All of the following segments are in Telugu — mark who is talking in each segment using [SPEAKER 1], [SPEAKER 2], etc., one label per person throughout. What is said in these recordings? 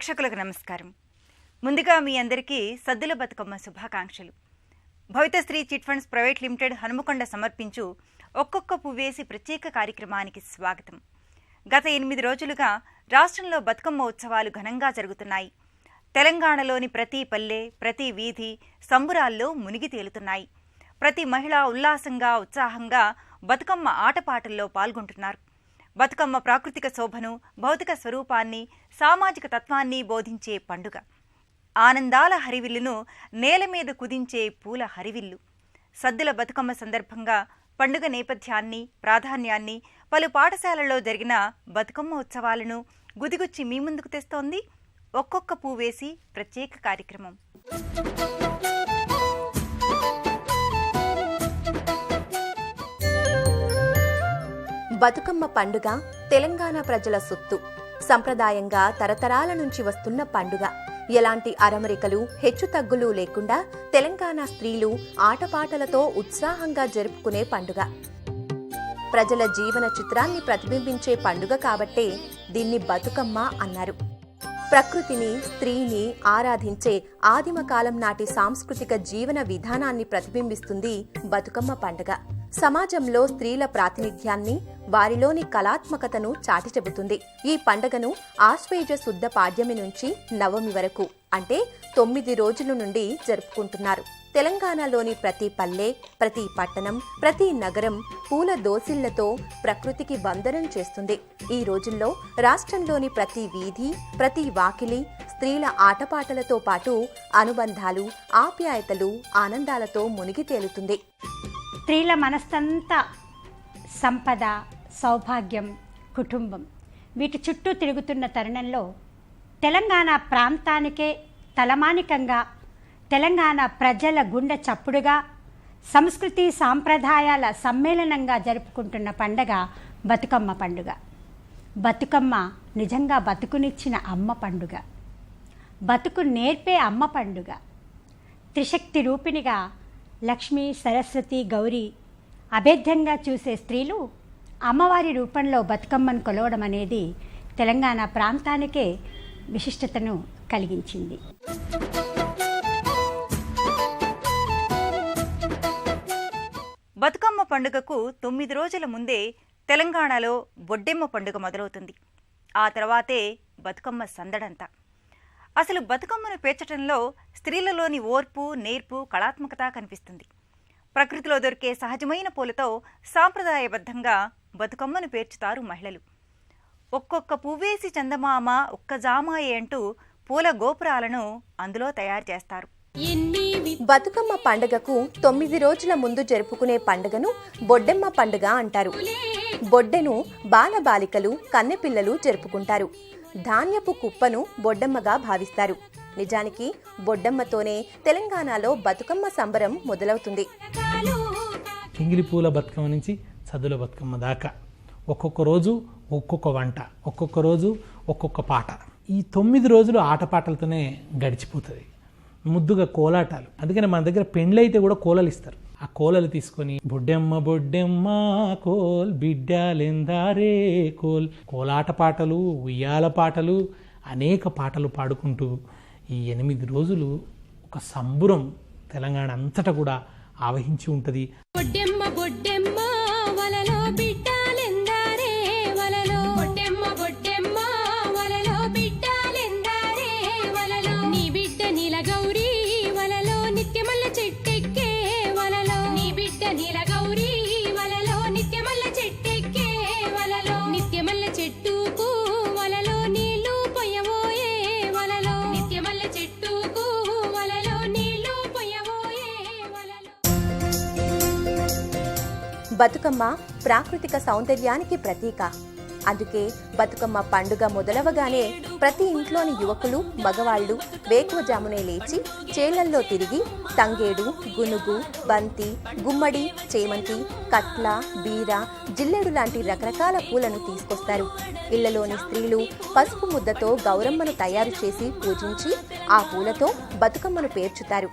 [SPEAKER 1] ప్రేక్షకులకు నమస్కారం. ముందుగా మీ అందరికీ సద్దుల బతుకమ్మ శుభాకాంక్షలు. Bhavithasri chit funds private limited Hanamkonda సమర్పించు ఒక్కొక్క పువ్వేసి ప్రత్యేక కార్యక్రమానికి స్వాగతం. గత 8 రోజులుగా రాష్ట్రంలో బతుకమ్మ ఉత్సవాలు ఘనంగా జరుగుతున్నాయి. తెలంగాణలోని ప్రతి పల్లె, ప్రతి వీధి సంబురాల్లో మునిగి తేలుతున్నాయి. ప్రతి మహిళ ఉల్లాసంగా, ఉత్సాహంగా బతుకమ్మ ఆటపాటల్లో పాల్గొంటున్నారు. బతుకమ్మ ప్రాకృతిక శోభను, భౌతిక స్వరూపాన్ని, సామాజిక తత్వాన్ని బోధించే పండుగ. ఆనందాల హరివిల్లును నేల మీద కుదించే పూల హరివిల్లు. సద్దుల బతుకమ్మ సందర్భంగా పండుగ నేపథ్యాన్ని, ప్రాధాన్యాన్ని, పలు పాఠశాలల్లో జరిగిన బతుకమ్మ ఉత్సవాలను గుదిగుచ్చి మీ ముందుకు తెస్తోంది ఒక్కొక్క పువ్వేసి ప్రత్యేక కార్యక్రమం.
[SPEAKER 2] బతుకమ్మ పండుగ తెలంగాణ ప్రజల సొత్తు. సంప్రదాయంగా తరతరాల నుంచి వస్తున్న పండుగ. ఎలాంటి అరమరికలు, హెచ్చుతగ్గులు లేకుండా తెలంగాణ స్త్రీలు ఆటపాటలతో ఉత్సాహంగా జరుపుకునే పండుగ. ప్రజల జీవన చిత్రాన్ని ప్రతిబింబించే పండుగ కాబట్టే దీన్ని బతుకమ్మ అన్నారు. ప్రకృతిని, స్త్రీని ఆరాధించే ఆదిమ కాలం నాటి సాంస్కృతిక జీవన విధానాన్ని ప్రతిబింబిస్తుంది బతుకమ్మ పండుగ. సమాజంలో స్త్రీల ప్రాతినిధ్యాన్ని, వారిలోని కళాత్మకతను చాటి చెబుతుంది. ఈ పండుగను ఆశ్వేజ శుద్ధ పాడ్యమి నుంచి నవమి వరకు అంటే 9 రోజుల నుండి జరుపుకుంటున్నారు. తెలంగాణలోని ప్రతి పల్లె, ప్రతి పట్టణం, ప్రతి నగరం పూల దోసిళ్లతో ప్రకృతికి వందనం చేస్తుంది. ఈ రోజుల్లో రాష్ట్రంలోని ప్రతి వీధి, ప్రతి వాకిలి స్త్రీల ఆటపాటలతో పాటు అనుబంధాలు, ఆప్యాయతలు, ఆనందాలతో మునిగి తేలుతుంది.
[SPEAKER 3] స్త్రీల మనస్సంతా సంపద, సౌభాగ్యం, కుటుంబం వీటి చుట్టూ తిరుగుతున్న తరుణంలో తెలంగాణ ప్రాంతానికే తలమానికంగా, తెలంగాణ ప్రజల గుండె చప్పుడుగా, సంస్కృతి సాంప్రదాయాల సమ్మేళనంగా జరుపుకుంటున్న పండగ బతుకమ్మ పండుగ. బతుకమ్మ నిజంగా బతుకునిచ్చిన అమ్మ పండుగ, బతుకు నేర్పే అమ్మ పండుగ. త్రిశక్తి రూపిణిగా లక్ష్మి, సరస్వతి, గౌరీ అభేద్యంగా చూసే స్త్రీలు అమ్మవారి రూపంలో బతుకమ్మను కొలవడం అనేది తెలంగాణ ప్రాంతానికే విశిష్టతను కలిగించింది.
[SPEAKER 1] బతుకమ్మ పండుగకు 9 రోజుల ముందే తెలంగాణలో బొడ్డెమ్మ పండుగ మొదలవుతుంది. ఆ తర్వాతే బతుకమ్మ సందడంతా. అసలు బతుకమ్మను పేర్చడంలో స్త్రీలలోని ఓర్పు, నేర్పు, కళాత్మకత కనిపిస్తుంది. ప్రకృతిలో దొరికే సహజమైన పూలతో సాంప్రదాయబద్ధంగా బతుకమ్మను పేర్చుతారు మహిళలు. ఒక్కొక్క పువ్వేసి చందమామ ఒక్క జామాయే అంటూ పూల గోపురాలను అందులో తయారు చేస్తారు.
[SPEAKER 2] బతుకమ్మ పండుగకు 9 రోజుల ముందు జరుపుకునే పండుగను బొడ్డెమ్మ పండుగ అంటారు. బొడ్డెను బాలబాలికలు, కన్నెపిల్లలు జరుపుకుంటారు. ధాన్యపు కుప్పను బొడ్డమ్మగా భావిస్తారు. నిజానికి బొడ్డమ్మతోనే తెలంగాణలో బతుకమ్మ సంబరం మొదలవుతుంది.
[SPEAKER 4] ఎంగిలి పూల బతుకమ్మ నుంచి సద్దుల బతుకమ్మ దాకా ఒక్కొక్క రోజు ఒక్కొక్క వంట, ఒక్కొక్క రోజు ఒక్కొక్క పాట. ఈ 9 రోజులు ఆటపాటలతోనే గడిచిపోతుంది. ముద్దుగా కోలాటాలు. అందుకని మన దగ్గర పెండ్లైతే కూడా కోలలు ఇస్తారు. ఆ కోలలు తీసుకొని బొడ్డెమ్మ బొడ్డెమ్మ కోల్ బిడ్డలెందారే కోల్, కోలాట పాటలు, ఉయ్యాల పాటలు, అనేక పాటలు పాడుకుంటూ ఈ 8 రోజులు ఒక సంబురం తెలంగాణ అంతటా కూడా ఆవహించి ఉంటుంది.
[SPEAKER 5] బొడ్డెమ్మ బొడ్డెమ్మ వలలో బిడ్డలెందారే వలలో, బొడ్డెమ్మ బొడ్డెమ్మ వలలో బిడ్డలెందారే వలలో, నీ బిడ్డ నీల గౌరీ వలలో నిత్యమల్ల చెట్టెక్కే వలలో, నీ బిడ్డ నీల గౌరీ వలలో నిత్యమల్ల చెట్టెక్కే వలలో, నిత్యమల్ల చెట్టుకు వలలో నీళ్లు పొయ్యబోయే వలలో, నిత్యమల్ల చెట్టుకు వలలో నీళ్లు పొయ్యబోయే వలలో.
[SPEAKER 2] బతుకమ్మ ప్రాకృతిక సౌందర్యానికి ప్రతీక. అందుకే బతుకమ్మ పండుగ మొదలవగానే ప్రతి ఇంట్లోని యువకులు, మగవాళ్లు వేకువజామునే లేచి చేళ్లల్లో తిరిగి తంగేడు, గునుగు, బంతి, గుమ్మడి, చేమంతి, కట్ల, బీర, జిల్లెడు లాంటి రకరకాల పూలను తీసుకొస్తారు. ఇళ్లలోని స్త్రీలు పసుపు ముద్దతో గౌరమ్మను తయారు చేసి పూజించి ఆ పూలతో బతుకమ్మను పేర్చుతారు.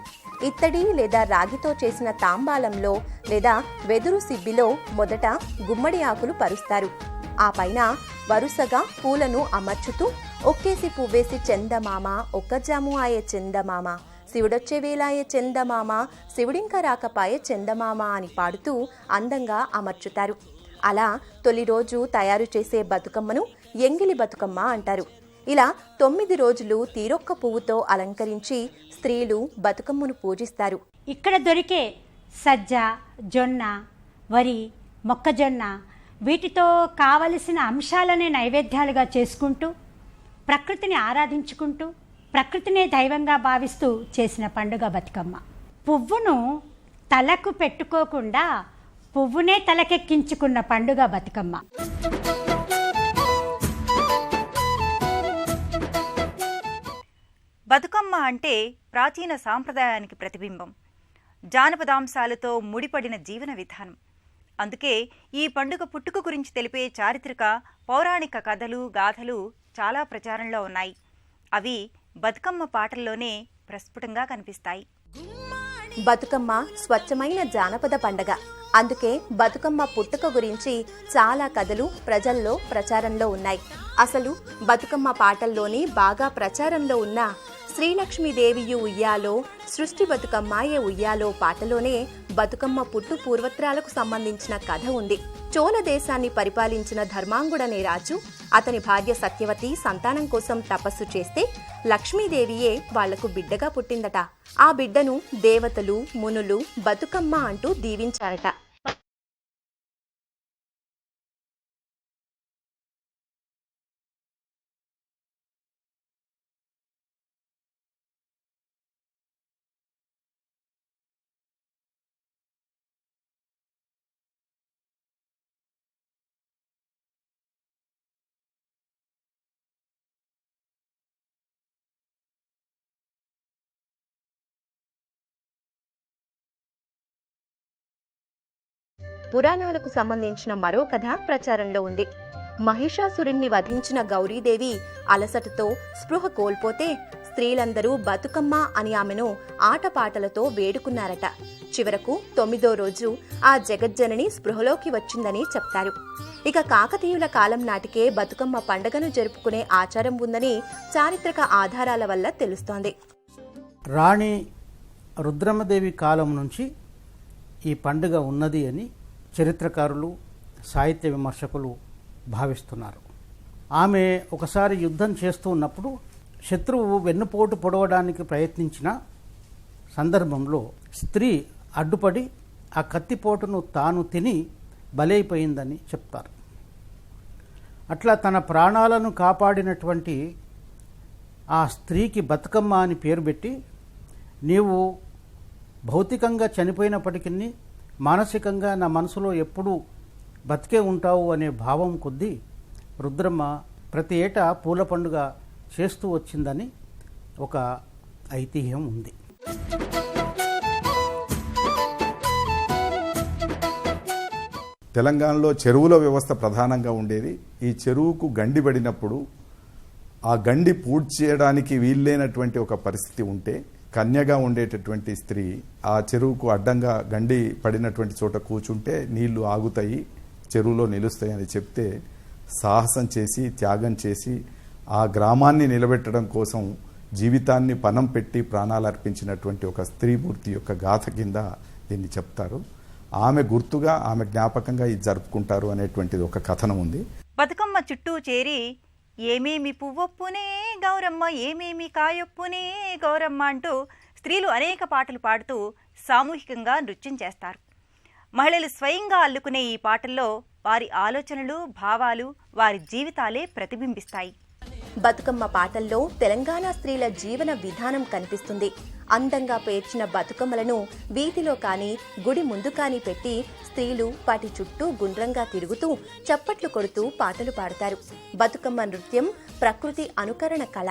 [SPEAKER 2] ఇత్తడి లేదా రాగితో చేసిన తాంబాలంలో లేదా వెదురు సిబ్బిలో మొదట గుమ్మడి ఆకులు పరుస్తారు. ఆ పైన వరుసగా పూలను అమర్చుతూ ఒక్కేసి పువ్వేసి చందమామ ఒక్కజాము ఆయే చందమామ శివుడొచ్చే వేలాయే చందమామ శివుడింకా రాకపాయే చందమామ అని పాడుతూ అందంగా అమర్చుతారు. అలా తొలి రోజు తయారు చేసే బతుకమ్మను ఎంగిలి బతుకమ్మ అంటారు. ఇలా 9 రోజులు తీరొక్క పువ్వుతో అలంకరించి స్త్రీలు బతుకమ్మను పూజిస్తారు.
[SPEAKER 3] ఇక్కడ దొరికే సజ్జ, జొన్న, వరి, మొక్కజొన్న వీటితో కావలసిన అంశాలనే నైవేద్యాలుగా చేసుకుంటూ ప్రకృతిని ఆరాధించుకుంటూ ప్రకృతినే దైవంగా భావిస్తూ చేసిన పండుగ బతుకమ్మ. పువ్వును తలకు పెట్టుకోకుండా పువ్వునే తలకెక్కించుకున్న పండుగ బతుకమ్మ.
[SPEAKER 1] బతుకమ్మ అంటే ప్రాచీన సాంప్రదాయానికి ప్రతిబింబం, జానపదాంశాలతో ముడిపడిన జీవన విధానం. అందుకే ఈ పండుగ పుట్టుక గురించి తెలిపే చారిత్రక పౌరాణిక కథలు, గాథలు చాలా ప్రచారంలో ఉన్నాయి. అవి బతుకమ్మ పాటల్లోనే ప్రస్ఫుటంగా కనిపిస్తాయి.
[SPEAKER 2] బతుకమ్మ స్వచ్ఛమైన జానపద పండగ. అందుకే బతుకమ్మ పుట్టుక గురించి చాలా కథలు ప్రజల్లో ప్రచారంలో ఉన్నాయి. అసలు బతుకమ్మ పాటల్లోని బాగా ప్రచారంలో ఉన్న శ్రీలక్ష్మీదేవియు ఉయ్యాలో, సృష్టి బతుకమ్మాయే ఉయ్యాలో పాటలోనే బతుకమ్మ పుట్టు పూర్వత్రాలకు సంబంధించిన కథ ఉంది. చోళ దేశాన్ని పరిపాలించిన ధర్మాంగుడనే రాజు, అతని భార్య సత్యవతి సంతానం కోసం తపస్సు చేస్తే లక్ష్మీదేవియే వాళ్లకు బిడ్డగా పుట్టిందట. ఆ బిడ్డను దేవతలు, మునులు బతుకమ్మ అంటూ దీవించారట. పురాణాలకు సంబంధించిన మరో కథ ప్రచారంలో ఉంది. మహిషాసురుణ్ణి వధించిన గౌరీదేవి అలసటతో స్పృహ కోల్పోతే స్త్రీలందరూ బతుకమ్మ అని ఆమెను ఆటపాటలతో వేడుకున్నారట. చివరకు 9వ రోజు ఆ జగజ్జనని స్పృహలోకి వచ్చిందని చెప్తారు. ఇక కాకతీయుల కాలం నాటికే బతుకమ్మ పండుగను జరుపుకునే ఆచారం ఉందని చారిత్రక ఆధారాల వల్ల తెలుస్తోంది.
[SPEAKER 6] రాణి రుద్రమదేవి కాలం నుంచి ఈ పండుగ ఉన్నది అని చరిత్రకారులు, సాహిత్య విమర్శకులు భావిస్తున్నారు. ఆమె ఒకసారి యుద్ధం చేస్తూ ఉన్నప్పుడు శత్రువు వెన్నుపోటు పొడవడానికి ప్రయత్నించిన సందర్భంలో స్త్రీ అడ్డుపడి ఆ కత్తిపోటును తాను తిని బలైపోయిందని చెప్తారు. అట్లా తన ప్రాణాలను కాపాడినటువంటి ఆ స్త్రీకి బతుకమ్మ అని పేరు పెట్టి, నీవు భౌతికంగా చనిపోయినప్పటికీ మానసికంగా నా మనసులో ఎప్పుడూ బతికే ఉంటావు అనే భావం కొద్దీ రుద్రమ్మ ప్రతి ఏటా పూల పండుగ చేస్తూ వచ్చిందని ఒక ఐతిహ్యం ఉంది.
[SPEAKER 7] తెలంగాణలో చెరువుల వ్యవస్థ ప్రధానంగా ఉండేది. ఈ చెరువుకు గండి పడినప్పుడు ఆ గండి పూడ్చి చేయడానికి వీల్లేనటువంటి ఒక పరిస్థితి ఉంటే కన్యగా ఉండేటటువంటి స్త్రీ ఆ చెరువుకు అడ్డంగా గండి పడినటువంటి చోట కూర్చుంటే నీళ్లు ఆగుతాయి, చెరువులో నిలుస్తాయి అని చెప్తే సాహసం చేసి త్యాగం చేసి ఆ గ్రామాన్ని నిలబెట్టడం కోసం జీవితాన్ని పణం పెట్టి ప్రాణాలు అర్పించినటువంటి ఒక స్త్రీమూర్తి యొక్క గాథ కింద దీన్ని చెప్తారు. ఆమె గుర్తుగా, ఆమె జ్ఞాపకంగా ఇది జరుపుకుంటారు అనేటువంటిది ఒక కథనం ఉంది.
[SPEAKER 1] బతుకమ్మ చుట్టూ చేరి ఏమేమి పువ్వొప్పునే గౌరమ్మ, ఏమేమి కాయొప్పునే గౌరమ్మ అంటూ స్త్రీలు అనేక పాటలు పాడుతూ సామూహికంగా నృత్యం చేస్తారు. మహిళలు స్వయంగా అల్లుకునే ఈ పాటల్లో వారి ఆలోచనలు, భావాలు, వారి జీవితాలే ప్రతిబింబిస్తాయి.
[SPEAKER 2] బతుకమ్మ పాటల్లో తెలంగాణ స్త్రీల జీవన విధానం కనిపిస్తుంది. అందంగా పేర్చిన బతుకమ్మలను వీధిలో కానీ గుడి ముందు కానీ పెట్టి స్త్రీలు వాటి చుట్టూ గుండ్రంగా తిరుగుతూ చప్పట్లు కొడుతూ పాటలు పాడతారు. బతుకమ్మ నృత్యం ప్రకృతి అనుకరణ కళ.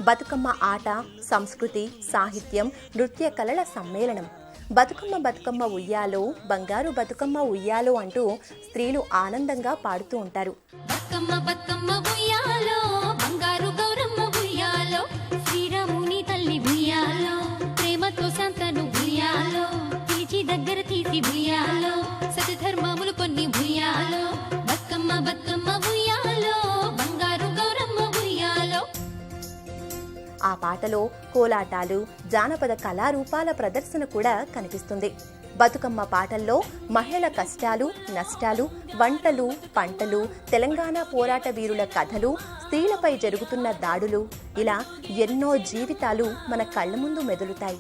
[SPEAKER 2] బతుకమ్మ ఆట సంస్కృతి, సాహిత్యం, నృత్య కళల సమ్మేళనం. బతుకమ్మ బతుకమ్మ ఉయ్యాలో, బంగారు బతుకమ్మ ఉయ్యాలో అంటూ స్త్రీలు ఆనందంగా పాడుతూ ఉంటారు.
[SPEAKER 5] బతుకమ్మ బతుకమ్మ ఉయ్యాలో, బంగారు గౌరమ్మ ఉయ్యాలో, శ్రీరాముని తల్లి ఉయ్యాలో, ప్రేమతో సంతను ఉయ్యాలో, పిలిచి దగ్గర తీసి ఉయ్యాలో, సతధర్మములు కొన్ని ఉయ్యాలో, బతుకమ్మ బతుకమ్మ ఉయ్యాలో, బంగారు గౌరమ్మ ఉయ్యాలో.
[SPEAKER 2] పాటలో కోలాటాలు, జానపద కళారూపాల ప్రదర్శన కూడా కనిపిస్తుంది. బతుకమ్మ పాటల్లో మహిళల కష్టాలు, నష్టాలు, వంటలు, పంటలు, తెలంగాణ పోరాట వీరుల కథలు, స్త్రీలపై జరుగుతున్న దాడులు, ఇలా ఎన్నో జీవితాలు మన కళ్ళ ముందు మెదులుతాయి.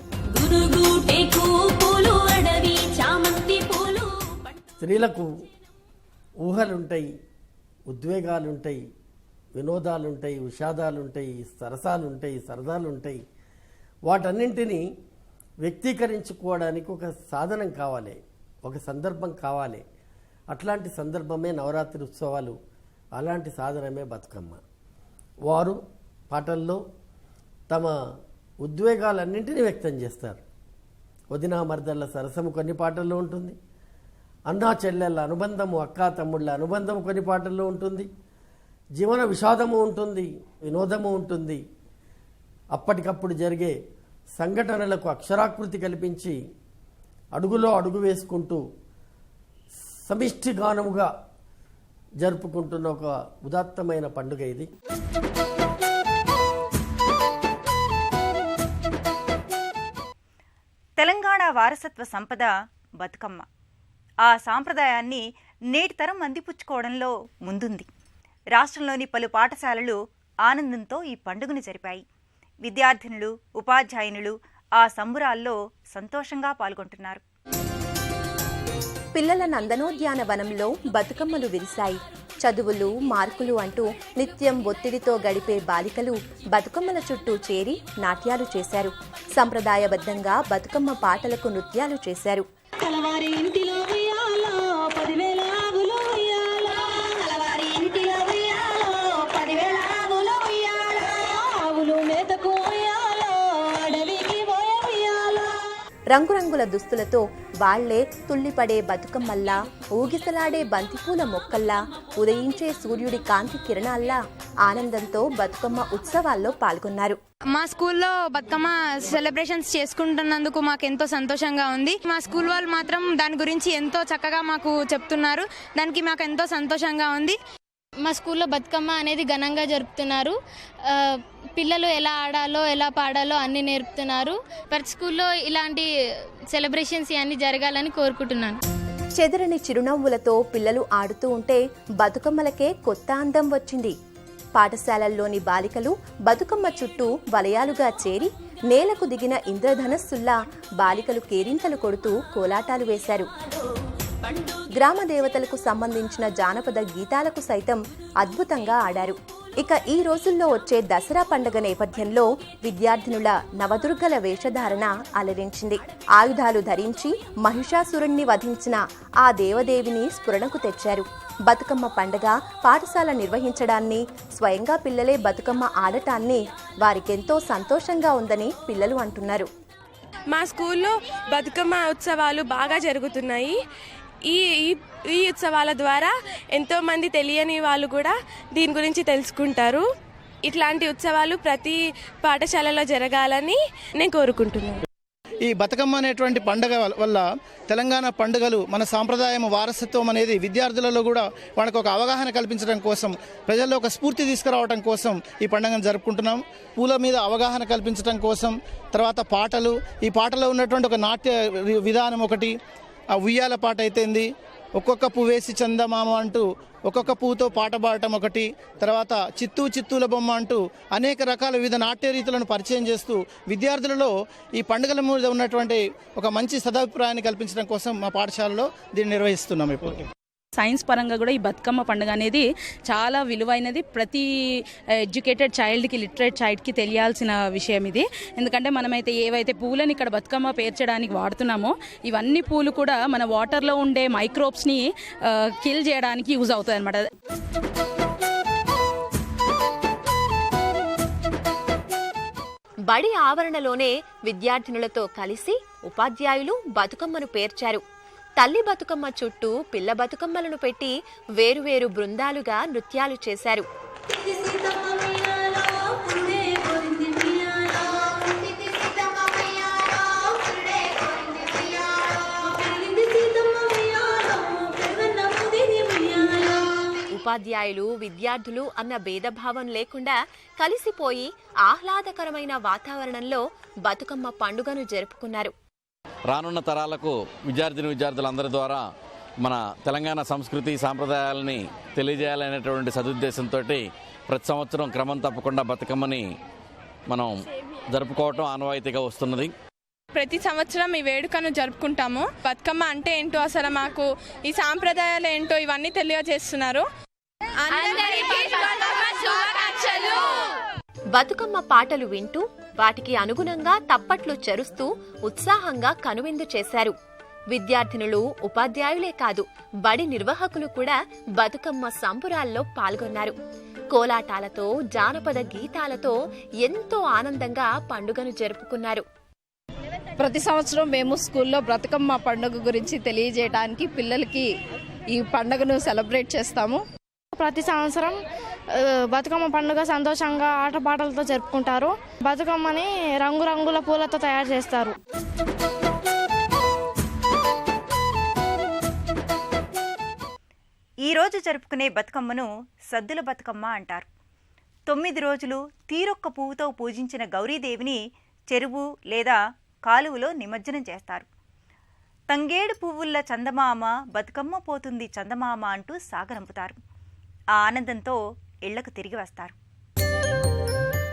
[SPEAKER 8] స్త్రీలకు ఊహలుంటాయి, ఉద్వేగాలుంటాయి, వినోదాలుంటాయి, విషాదాలుంటాయి, సరసాలుంటాయి, సరదాలుంటాయి. వాటన్నింటినీ వ్యక్తీకరించుకోవడానికి ఒక సాధనం కావాలి, ఒక సందర్భం కావాలి. అట్లాంటి సందర్భమే నవరాత్రి ఉత్సవాలు, అలాంటి సాధనమే బతుకమ్మ. వారు పాటల్లో తమ ఉద్వేగాలన్నింటినీ వ్యక్తం చేస్తారు. వదినా మర్దళ్ళ సరసము కొన్ని పాటల్లో ఉంటుంది, అన్నా చెల్లెళ్ళ అనుబంధము, అక్కా తమ్ముళ్ళ అనుబంధము కొన్ని పాటల్లో ఉంటుంది, జీవన విషాదము ఉంటుంది, వినోదము ఉంటుంది. అప్పటికప్పుడు జరిగే సంఘటనలకు అక్షరాకృతి కల్పించి అడుగులో అడుగు వేసుకుంటూ సమిష్టి గానముగా జరుపుకుంటున్న ఒక ఉదాత్తమైన పండుగ ఇది.
[SPEAKER 1] తెలంగాణ వారసత్వ సంపద బతుకమ్మ. ఆ సాంప్రదాయాన్ని నేటి తరం అందిపుచ్చుకోవడంలో ముందుంది. రాష్ట్రంలోని పలు పాఠశాలలు ఆనందంతో ఈ పండుగను జరిపాయి. విద్యార్థినులు, ఉపాధ్యాయునులు ఆ సంబురాల్లో సంతోషంగా పాల్గొంటున్నారు.
[SPEAKER 2] పిల్లల నందనోద్యానవనంలో బతుకమ్మలు విరిశాయి. చదువులు, మార్కులు అంటూ నిత్యం ఒత్తిడితో గడిపే బాలికలు బతుకమ్మల చుట్టూ చేరి నాట్యాలు చేశారు. సంప్రదాయబద్ధంగా బతుకమ్మ పాటలకు నృత్యాలు చేశారు. రంగురంగుల దుస్తులతో వాళ్లే తుళ్లిపడే బతుకమ్మల్లా, ఊగిసలాడే బంతిపూల మొక్కల్లా, ఉదయించే సూర్యుడి కాంతి కిరణాల్లా ఆనందంతో బతుకమ్మ ఉత్సవాల్లో పాల్గొన్నారు.
[SPEAKER 9] మా స్కూల్లో బతుకమ్మ సెలబ్రేషన్స్ చేసుకుంటున్నందుకు మాకు ఎంతో సంతోషంగా ఉంది. మా స్కూల్ వాళ్ళు మాత్రం దాని గురించి ఎంతో చక్కగా మాకు చెప్తున్నారు. దానికి మాకు ఎంతో సంతోషంగా ఉంది.
[SPEAKER 5] మా స్కూల్లో బతుకమ్మ అనేది ఘనంగా జరుపుతున్నారు. పిల్లలు ఎలా ఆడాలో, ఎలా పాడాలో అన్నీ నేర్పుతున్నారు. ప్రతి స్కూల్లో ఇలాంటి సెలబ్రేషన్స్ అన్నీ జరగాలని కోరుకుంటున్నాను.
[SPEAKER 2] చెదరని చిరునవ్వులతో పిల్లలు ఆడుతూ ఉంటే బతుకమ్మలకే కొత్త అందం వచ్చింది. పాఠశాలల్లోని బాలికలు బతుకమ్మ చుట్టూ వలయాలుగా చేరి నేలకు దిగిన ఇంద్రధనస్సుల్లా బాలికలు కేరింతలు కొడుతూ కోలాటాలు వేశారు. గ్రామ దేవతలకు సంబంధించిన జానపద గీతాలకు సైతం అద్భుతంగా ఆడారు. ఇక ఈ రోజుల్లో వచ్చే దసరా పండుగ నేపథ్యంలో విద్యార్థినుల నవదుర్గల వేషధారణ అలరించింది. ఆయుధాలు ధరించి మహిషాసురుణ్ణి వధించిన ఆ దేవదేవిని స్ఫురణకు తెచ్చారు. బతుకమ్మ పండుగ పాఠశాల నిర్వహించడాన్ని, స్వయంగా పిల్లలే బతుకమ్మ ఆడటాన్ని వారికెంతో సంతోషంగా ఉందని పిల్లలు అంటున్నారు.
[SPEAKER 10] మా స్కూల్లో బతుకమ్మ ఉత్సవాలు బాగా జరుగుతున్నాయి. ఈ ఉత్సవాల ద్వారా ఎంతోమంది తెలియని వాళ్ళు కూడా దీని గురించి తెలుసుకుంటారు. ఇట్లాంటి ఉత్సవాలు ప్రతి పాఠశాలలో జరగాలని నేను కోరుకుంటున్నాను.
[SPEAKER 6] ఈ బతుకమ్మ అనేటువంటి పండుగ వల్ల తెలంగాణ పండుగలు, మన సాంప్రదాయం, వారసత్వం అనేది విద్యార్థులలో కూడా వాళ్ళకు ఒక అవగాహన కల్పించడం కోసం, ప్రజల్లో ఒక స్ఫూర్తి తీసుకురావడం కోసం ఈ పండుగను జరుపుకుంటున్నాం. పూల మీద అవగాహన కల్పించడం కోసం, తర్వాత పాటలు, ఈ పాటలో ఉన్నటువంటి ఒక నాట్య విధానం ఒకటి, ఆ ఉయ్యాల పాట అయితేంది, ఒక్కొక్క పువ్వేసి చందమామ అంటూ ఒక్కొక్క పువ్వుతో పాట పాడటం ఒకటి, తర్వాత చిత్తూల బొమ్మ అంటూ అనేక రకాల వివిధ నాట్య రీతులను పరిచయం చేస్తూ విద్యార్థులలో ఈ పండుగల మీద ఉన్నటువంటి ఒక మంచి సదాభిప్రాయాన్ని కల్పించడం కోసం మా పాఠశాలలో దీన్ని నిర్వహిస్తున్నాం. ఇప్పుడు
[SPEAKER 11] సైన్స్ పరంగా కూడా ఈ బతుకమ్మ పండుగ అనేది చాలా విలువైనది. ప్రతి ఎడ్యుకేటెడ్ చైల్డ్కి, లిటరేట్ చైల్డ్కి తెలియాల్సిన విషయం ఇది. ఎందుకంటే మనమైతే ఏవైతే పూలని ఇక్కడ బతుకమ్మ పేర్చడానికి వాడుతున్నామో ఇవన్నీ పూలు కూడా మన వాటర్లో ఉండే మైక్రోబ్స్ని కిల్ చేయడానికి యూజ్ అవుతాయి అన్నమాట.
[SPEAKER 2] బడి ఆవరణలోనే విద్యార్థినులతో కలిసి ఉపాధ్యాయులు బతుకమ్మను పేర్చారు. తల్లి బతుకమ్మ చుట్టూ పిల్ల బతుకమ్మలను పెట్టి వేరువేరు బృందాలుగా నృత్యాలు చేశారు. ఉపాధ్యాయులు విద్యార్థులు అన్న భేదభావం లేకుండా కలిసిపోయి ఆహ్లాదకరమైన వాతావరణంలో బతుకమ్మ పండుగను జరుపుకున్నారు.
[SPEAKER 12] రానున్న తరాలకు విద్యార్థులందరి ద్వారా మన తెలంగాణ సంస్కృతి సాంప్రదాయాలని తెలియజేయాలనేటువంటి సదుద్దేశంతో ప్రతి సంవత్సరం క్రమం తప్పకుండా బతుకమ్మని మనం జరుపుకోవటం ఆనవాయితీగా వస్తున్నది.
[SPEAKER 10] ప్రతి సంవత్సరం ఈ వేడుకను జరుపుకుంటాము. బతుకమ్మ అంటే ఏంటో, అసలు మాకు ఈ సాంప్రదాయాలు ఏంటో ఇవన్నీ తెలియజేస్తున్నారు.
[SPEAKER 2] బతుకమ్మ పాటలు వింటూ వాటికి అనుగుణంగా తప్పట్లు చరుస్తూ ఉత్సాహంగా కనువిందు చేశారు. విద్యార్థినులు, ఉపాధ్యాయులే కాదు, బడి నిర్వాహకులు కూడా బతుకమ్మ సంబురాల్లో పాల్గొన్నారు. కోలాటాలతో, జానపద గీతాలతో ఎంతో ఆనందంగా పండుగను జరుపుకున్నారు.
[SPEAKER 13] ప్రతి సంవత్సరం మేము స్కూల్లో బతుకమ్మ పండుగ గురించి తెలియజేయడానికి పిల్లలకి ఈ పండుగను సెలబ్రేట్ చేస్తాము.
[SPEAKER 14] ప్రతి సంవత్సరం బతుకమ్మ పండుగ సంతోషంగా ఆటపాటలతో జరుపుకుంటారు. బతుకమ్మని రంగురంగుల పూలతో తయారు చేస్తారు.
[SPEAKER 1] ఈరోజు జరుపుకునే బతుకమ్మను సద్దుల బతుకమ్మ అంటారు. 9 రోజులు తీరొక్క పువ్వుతో పూజించిన గౌరీదేవిని చెరువు లేదా కాలువలో నిమజ్జనం చేస్తారు. తంగేడు పువ్వుల్ల చందమామ బతుకమ్మ పోతుంది చందమామ అంటూ సాగనంపుతారు. ఆ ఆనందంతో ఇళ్లకు తిరిగి వస్తారు.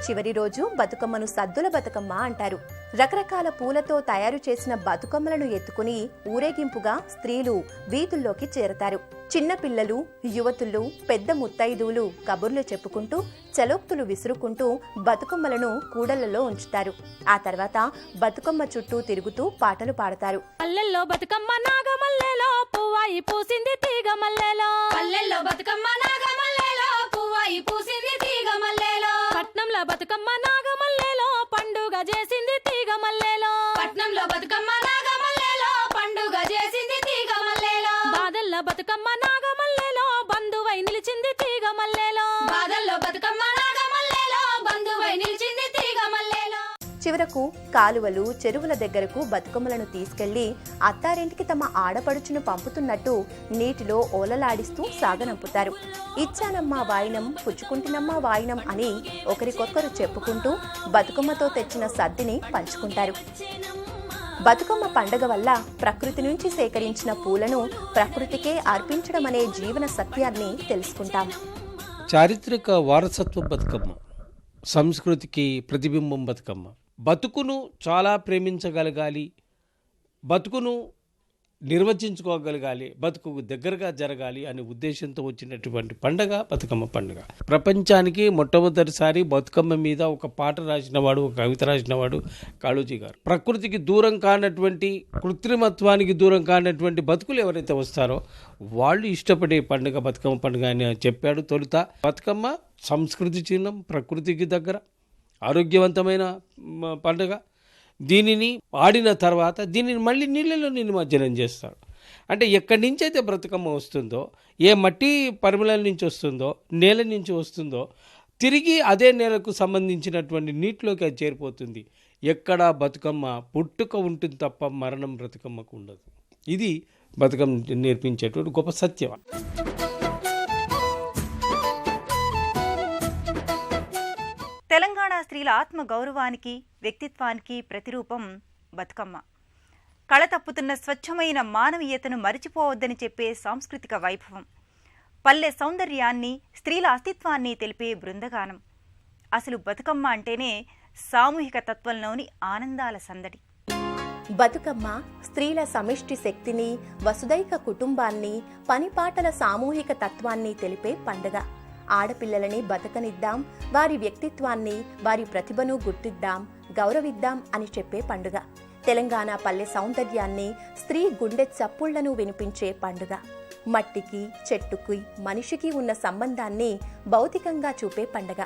[SPEAKER 2] చివరి రోజు బతుకమ్మను సద్దుల బతుకమ్మ అంటారు. రకరకాల పూలతో తయారు చేసిన బతుకమ్మలను ఎత్తుకుని ఊరేగింపుగా స్త్రీలు వీధుల్లోకి చేరతారు. చిన్నపిల్లలు, యువతులు, పెద్ద ముత్తైదువులు కబుర్లు చెప్పుకుంటూ, చలోక్తులు విసురుకుంటూ బతుకమ్మలను కూడళ్లలో ఉంచుతారు. ఆ తర్వాత బతుకమ్మ చుట్టూ తిరుగుతూ పాటలు పాడతారు.
[SPEAKER 15] పల్లెల్లో బతుకమ్మ నాగమల్లెలో పువ్వాయి పూసింది తీగ మల్లెలో, పల్లెల్లో బతుకమ్మ నాగమల్లెలో పువ్వాయి పూసింది తీగ మల్లెలో, పట్నంలో బతుకమ్మ నాగమల్లెలో పండుగ చేసింది తీగ మల్లెలో, పట్నంలో బతుకమ్మ నాగమల్లెలో పండుగ చేసింది తీగ మల్లెలో, బాదల్లో బతుకమ్మ నాగమల్లెలో బంధువై నిలిచింది తీగ మల్లెలో, బాదల్లో బతుకమ్మ నాగమల్లెలో బంధువై నిలిచింది తీగ మల్లెలో.
[SPEAKER 2] చివరకు కాలువలు, చెరువుల దగ్గరకు బతుకమ్మలను తీసుకెళ్లి అత్తారింటికి తమ ఆడపడుచును పంపుతున్నట్టు నీటిలో ఓలలాడిస్తూ సాగనంపుతారు. ఇచ్చానమ్మా వాయినం, పుచ్చుకుంటున్నమ్మా వాయినం అని ఒకరికొకరు చెప్పుకుంటూ బతుకమ్మతో తెచ్చిన సద్దిని పంచుకుంటారు. బతుకమ్మ పండగ వల్ల ప్రకృతి నుంచి సేకరించిన పూలను ప్రకృతికే అర్పించడం అనే జీవన సత్యాన్ని తెలుసుకుంటాం.
[SPEAKER 16] చారిత్రక వారసత్వ బతుకమ్మ, సంస్కృతికి ప్రతిబింబం బతుకమ్మ. బతుకును చాలా ప్రేమించగలగాలి, బతుకును నిర్వచించుకోగలగాలి, బతుకు దగ్గరగా జరగాలి అనే ఉద్దేశంతో వచ్చినటువంటి పండగ బతుకమ్మ పండుగ. ప్రపంచానికి మొట్టమొదటిసారి బతుకమ్మ మీద ఒక పాట రాసినవాడు, ఒక కవిత రాసినవాడు కాళోజీ గారు. ప్రకృతికి దూరం కానటువంటి, కృత్రిమత్వానికి దూరం కానటువంటి బతుకులు ఎవరైతే వస్తారో వాళ్ళు ఇష్టపడే పండుగ బతుకమ్మ పండుగ అని చెప్పాడు. తొలుత బతుకమ్మ సంస్కృతి చిహ్నం, ప్రకృతికి దగ్గర, ఆరోగ్యవంతమైన పండుగ. దీనిని ఆడిన తర్వాత దీనిని మళ్ళీ నీళ్ళలో నిమజ్జనం చేస్తాడు. అంటే ఎక్కడి నుంచి అయితే బ్రతుకమ్మ వస్తుందో, ఏ మట్టి పరిమళం నుంచి వస్తుందో, నేల నుంచి వస్తుందో, తిరిగి అదే నేలకు సంబంధించినటువంటి నీటిలోకి అది చేరిపోతుంది. ఎక్కడ బతుకమ్మ పుట్టుక ఉంటుంది తప్ప మరణం బ్రతుకమ్మకు ఉండదు. ఇది బతుకమ్మ నేర్పించేటువంటి గొప్ప సత్యం.
[SPEAKER 1] తెలంగాణ స్త్రీల ఆత్మ గౌరవానికి, వ్యక్తిత్వానికి ప్రతిరూపం బతుకమ్మ. కళ తప్పుతున్న స్వచ్ఛమైన మానవీయతను మరిచిపోవద్దని చెప్పే సాంస్కృతిక వైభవం, పల్లె సౌందర్యాన్ని, స్త్రీల అస్తిత్వాన్ని తెలిపే బృందగానం. అసలు బతుకమ్మ అంటేనే సామూహిక తత్వంలోని ఆనందాల సందడి.
[SPEAKER 2] బతుకమ్మ స్త్రీల సమిష్టి శక్తిని, వసుదైక కుటుంబాన్ని, పనిపాటల సామూహిక తత్వాన్ని తెలిపే పండుగ. ఆడపిల్లలని బతకనిద్దాం, వారి వ్యక్తిత్వాన్ని, వారి ప్రతిభను గుర్తిద్దాం, గౌరవిద్దాం అని చెప్పే పండుగ. తెలంగాణ పల్లె సౌందర్యాన్ని, స్త్రీ గుండె చప్పుళ్లను వినిపించే పండుగ. మట్టికి, చెట్టుకి, మనిషికి ఉన్న సంబంధాన్ని భౌతికంగా చూపే పండుగ.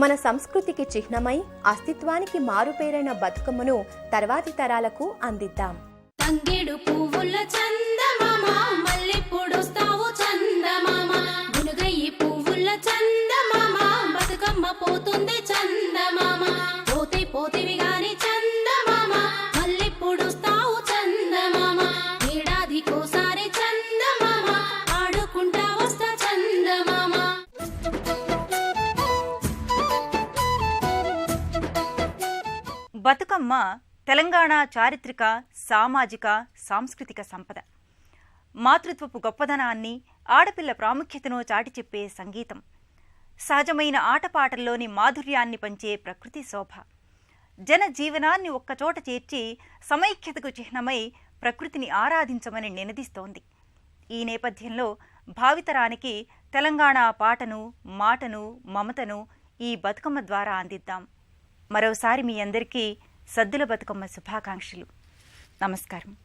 [SPEAKER 2] మన సంస్కృతికి చిహ్నమై అస్తిత్వానికి మారుపేరైన బతుకమ్మను తర్వాతి తరాలకు అందిద్దాం.
[SPEAKER 15] తంగేడు పువ్వుల చందమామ మల్లెపూడొస్తావు చందమామ, గునుగయ్యి పువ్వుల చందమామ బతుకమ్మ పోతుంది చందమామ, పోతే పోతివి గాని చందమామ మల్లెపూడొస్తావు చందమామ, ఏడాదికోసారి చందమామ ఆడుకుంటా వస్తా
[SPEAKER 1] బతుకమ్మ తెలంగాణ చారిత్రక, సామాజిక, సాంస్కృతిక సంపద. మాతృత్వపు గొప్పదనాన్ని, ఆడపిల్ల ప్రాముఖ్యతను చాటి చెప్పే సంగీతం. సహజమైన ఆటపాటల్లోని మాధుర్యాన్ని పంచే ప్రకృతి శోభ. జనజీవనాన్ని ఒక్కచోట చేర్చి సమైక్యతకు చిహ్నమై ప్రకృతిని ఆరాధించమని నినదిస్తోంది. ఈ నేపథ్యంలో భావితరానికి తెలంగాణ పాటను, మాటను, మమతను ఈ బతుకమ్మ ద్వారా అందిద్దాం. మరోసారి మీ అందరికీ సద్దుల బతుకమ్మ శుభాకాంక్షలు. నమస్కారం.